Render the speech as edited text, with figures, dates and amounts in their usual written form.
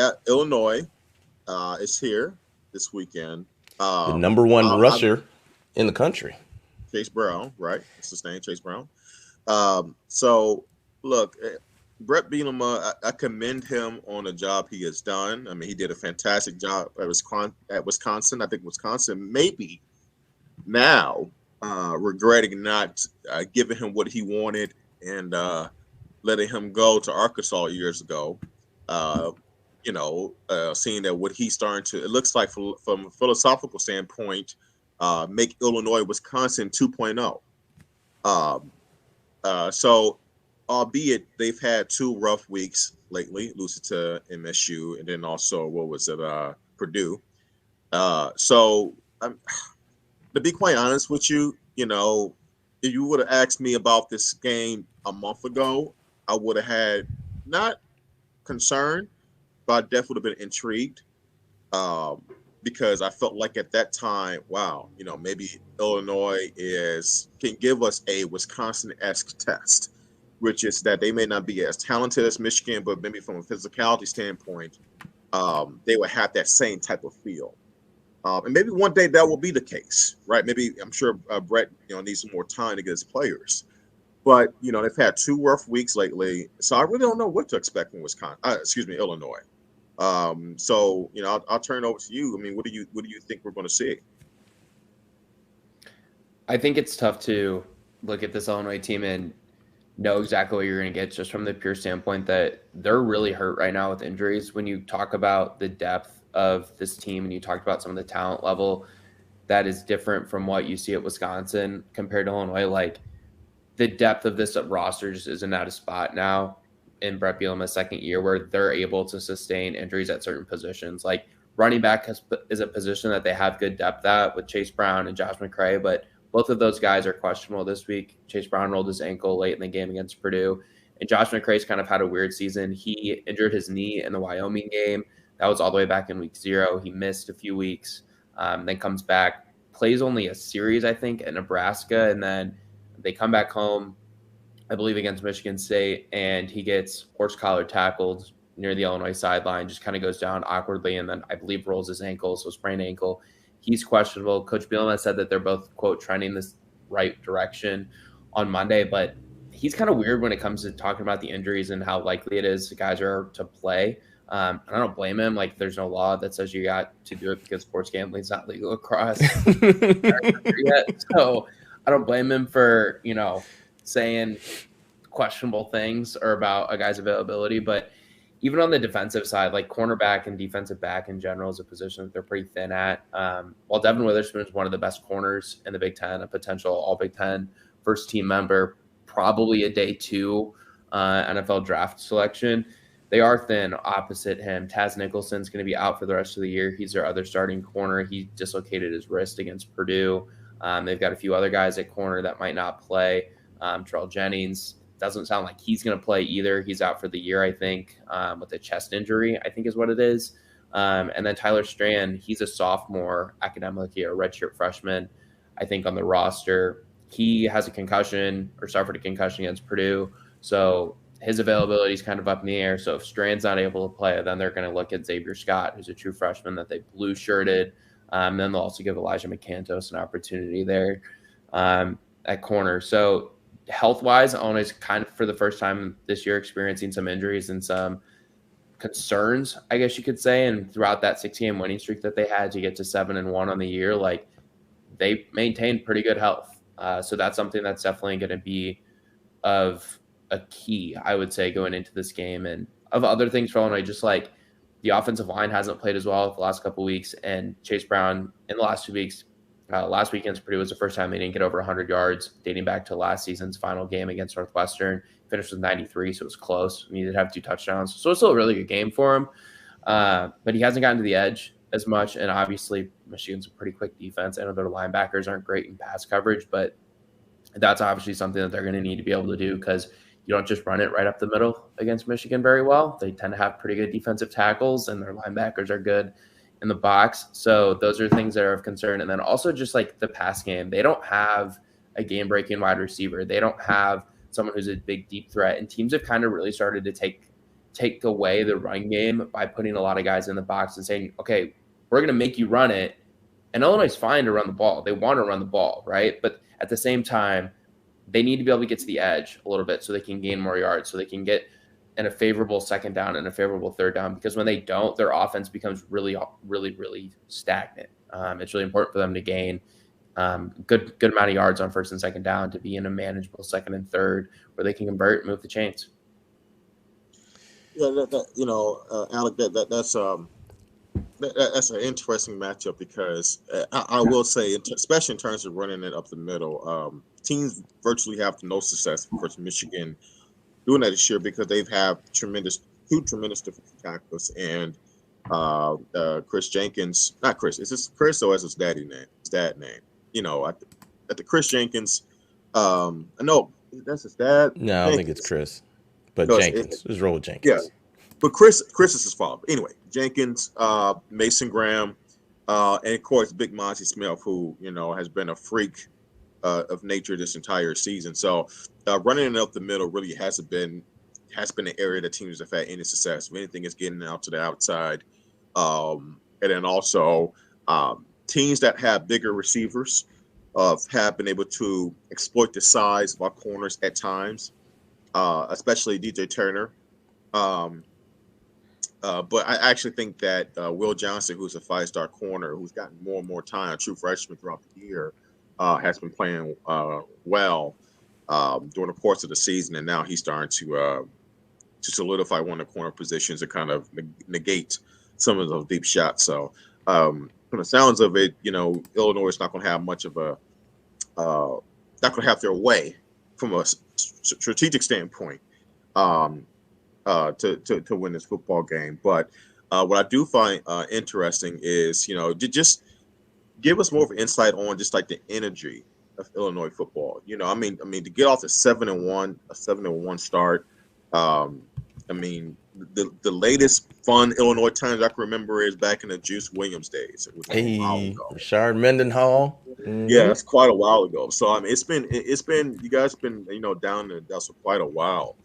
got Illinois is here this weekend. The number one I'm rusher in the country. Chase Brown, right? That's his name, Chase Brown. So look, Bret Bielema, I commend him on the job he has done. I mean, he did a fantastic job at Wisconsin. I think Wisconsin maybe now regretting not giving him what he wanted and letting him go to Arkansas years ago. Uh, Seeing that what he's starting to, it looks like from a philosophical standpoint, make Illinois Wisconsin 2.0. So, albeit they've had two rough weeks lately, losing to MSU and then also what was it, Purdue. So, to be quite honest with you, if you would have asked me about this game a month ago, I would have had not concern, but I definitely would have been intrigued. Because I felt like at that time, wow, maybe Illinois can give us a Wisconsin-esque test, which is that they may not be as talented as Michigan, but maybe from a physicality standpoint, they would have that same type of feel. And maybe one day that will be the case, right? Maybe I'm sure Bret, needs some more time to get his players. But they've had two rough weeks lately, so I really don't know what to expect from Illinois. So I'll turn it over to you. I mean, what do you think we're going to see? I think it's tough to look at this Illinois team and know exactly what you're going to get just from the pure standpoint that they're really hurt right now with injuries. When you talk about the depth of this team and you talked about some of the talent level that is different from what you see at Wisconsin compared to Illinois, like the depth of this roster just isn't at a spot now in Bret Bielema's second year where they're able to sustain injuries at certain positions. Like running back is a position that they have good depth at with Chase Brown and Josh McCray, but both of those guys are questionable this week. Chase Brown rolled his ankle late in the game against Purdue, and Josh McCray's kind of had a weird season. He injured his knee in the Wyoming game. That was all the way back in week 0. He missed a few weeks, then comes back, plays only a series, I think, at Nebraska, and then they come back home, I believe, against Michigan State, and he gets horse collar tackled near the Illinois sideline, just kind of goes down awkwardly, and then I believe rolls his ankle, so sprained ankle. He's questionable. Coach Bielema said that they're both, quote, trending this right direction on Monday, but he's kind of weird when it comes to talking about the injuries and how likely it is the guys are to play. And I don't blame him. Like, there's no law that says you got to do it because sports gambling is not legal across yet. So I don't blame him for, saying questionable things or about a guy's availability. But even on the defensive side, like cornerback and defensive back in general is a position that they're pretty thin at. While Devin Witherspoon is one of the best corners in the Big Ten, a potential all Big Ten first team member, probably a day 2 NFL draft selection. They are thin opposite him. Taz Nicholson's going to be out for the rest of the year. He's their other starting corner. He dislocated his wrist against Purdue. They've got a few other guys at corner that might not play. Terrell Jennings doesn't sound like he's going to play either. He's out for the year, I think, with a chest injury, I think is what it is. And then Tyler Strand, he's a sophomore, academically a redshirt freshman, I think, on the roster. He has a concussion or suffered a concussion against Purdue. So his availability is kind of up in the air. So if Strand's not able to play, then they're going to look at Xavier Scott, who's a true freshman that they blue shirted. Then they'll also give Elijah McCantos an opportunity there at corner. So health-wise, Illinois kind of for the first time this year experiencing some injuries and some concerns, I guess you could say. And throughout that 6-game winning streak that they had to get to 7-1 on the year, like they maintained pretty good health. So that's something that's definitely going to be of a key, I would say, going into this game. And of other things for Illinois, just like the offensive line hasn't played as well the last couple of weeks, and Chase Brown in the last 2 weeks, last weekend's Purdue was the first time they didn't get over 100 yards, dating back to last season's final game against Northwestern. Finished with 93, so it was close. He did have 2 touchdowns, so it's still a really good game for him. But he hasn't gotten to the edge as much, and obviously Michigan's a pretty quick defense. I know their linebackers aren't great in pass coverage, but that's obviously something that they're going to need to be able to do because you don't just run it right up the middle against Michigan very well. They tend to have pretty good defensive tackles, and their linebackers are good in the box. So those are things that are of concern. And then also just like the pass game, they don't have a game-breaking wide receiver. They don't have someone who's a big, deep threat. And teams have kind of really started to take take away the run game by putting a lot of guys in the box and saying, okay, we're going to make you run it. And Illinois is fine to run the ball. They want to run the ball, right? But at the same time, they need to be able to get to the edge a little bit so they can gain more yards, so they can get in a favorable second down and a favorable third down, because when they don't, their offense becomes really, really, really stagnant. It's really important for them to gain good amount of yards on first and second down to be in a manageable second and third where they can convert and move the chains. Yeah, Alec, that's an interesting matchup because I will say, especially in terms of running it up the middle, teams virtually have no success versus Michigan doing that this year because they've had two tremendous defensive tackles, and Chris Jenkins, not Chris, is this Chris or is his dad name? At the Chris Jenkins, I know that's his dad. No, I don't think it's Chris, but No, Jenkins. Just roll with Jenkins. Yeah. But Chris is his father. Anyway, Jenkins, Mason Graham, and of course Big Monty Smith, who has been a freak of nature this entire season. So running it up the middle really has been an area that teams have had any success. If anything, is getting out to the outside, and then also teams that have bigger receivers have been able to exploit the size of our corners at times, especially DJ Turner. But I actually think that Will Johnson, who's a 5-star corner, who's gotten more and more time, a true freshman throughout the year, has been playing well during the course of the season, and now he's starting to solidify one of the corner positions and kind of negate some of those deep shots. So from the sounds of it, Illinois is not going to have much of a not going to have their way from a strategic standpoint. To win this football game. But what I do find interesting is, just give us more of an insight on just like the energy of Illinois football. I mean, to get off the 7-1 start. The latest fun Illinois times I can remember is back in the Juice Williams days. It was a while ago. Rashard Mendenhall. Mm-hmm. Yeah, it's quite a while ago. So it's been you guys been down in the dust for quite a while.